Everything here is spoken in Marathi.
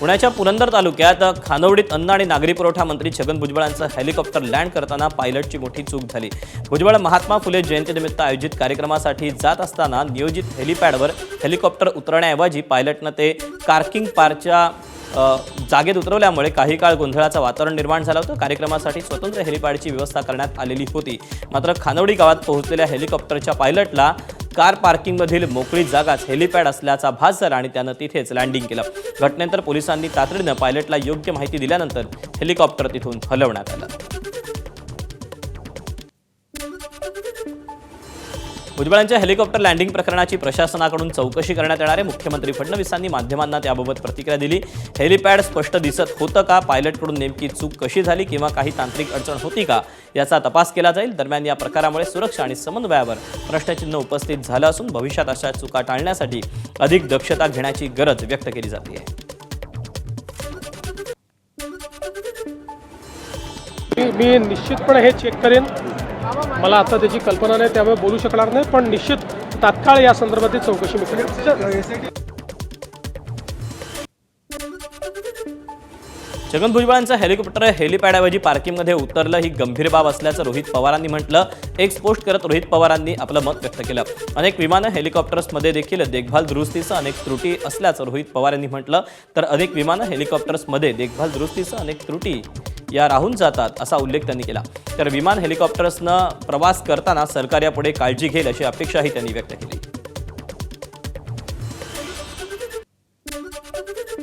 पुण्याच्या पुरंदर तालुक्यात खानवडीत अन्न आणि नागरी पुरवठा मंत्री छगन भुजबळांचं हेलिकॉप्टर लँड करताना पायलटची मोठी चूक झाली। भुजबळ महात्मा फुले जयंतीनिमित्त आयोजित कार्यक्रमासाठी जात असताना नियोजित हेलिपॅडवर हेलिकॉप्टर उतरण्याऐवजी पायलटनं ते कारकिंग पार्कच्या जागेत उतरवल्यामुळे काही काळ गोंधळाचं वातावरण निर्माण झालं होतं। कार्यक्रमासाठी स्वतंत्र हेलिपॅडची व्यवस्था करण्यात आलेली होती, मात्र खानवडी गावात पोहोचलेल्या हेलिकॉप्टरच्या पायलटला कार पार्किंगमधील मोकळी जागाच हेलिपॅड असल्याचा भास झाला आणि त्यानं तिथेच लँडिंग केलं। घटनेनंतर पोलिसांनी तातडीनं पायलटला योग्य माहिती दिल्यानंतर हेलिकॉप्टर तिथून हलवण्यात आलं। भुजबळांच्या हेलिकॉप्टर लँडिंग प्रकरणाची प्रशासनाकडून चौकशी करण्यात येणार आहे। मुख्यमंत्री फडणवीसांनी माध्यमांना त्याबाबत प्रतिक्रिया दिली। हेलिपॅड स्पष्ट दिसत होतं का, पायलटकडून नेमकी चूक कशी झाली किंवा काही तांत्रिक अडचण होती का याचा तपास केला जाईल। दरम्यान या प्रकारामुळे सुरक्षा आणि समन्वयावर प्रश्नचिन्ह उपस्थित झालं असून भविष्यात अशा चुका टाळण्यासाठी अधिक दक्षता घेण्याची गरज व्यक्त केली जाते। मी निश्चितपणे हे चेक करेन। मला आता त्याची कल्पना नाही, त्यामुळे बोलू शकणार नाही, पण निश्चित तात्काळ या संदर्भातील चौकशी मी करेन। छगन भुजबळांचं हेलिकॉप्टर हेलिपॅडऐवजी पार्किंगमध्ये उतरलं ही गंभीर बाब असल्याचं रोहित पवारांनी म्हटलं। एक पोस्ट करत रोहित पवारांनी आपलं मत व्यक्त केलं। अनेक विमानं हेलिकॉप्टर्समध्ये देखील देखभाल दुरुस्तीसह अनेक त्रुटी असल्याचं रोहित पवार यांनी म्हटलं। तर अनेक विमानं हेलिकॉप्टर्समध्ये देखभाल दुरुस्तीसह अनेक त्रुटी या राहून जातात असा उल्लेख त्यांनी केला। तर विमान हेलिकॉप्टर्सनं प्रवास करताना सरकार यापुढे काळजी घेईल अशी अपेक्षाही त्यांनी व्यक्त केली।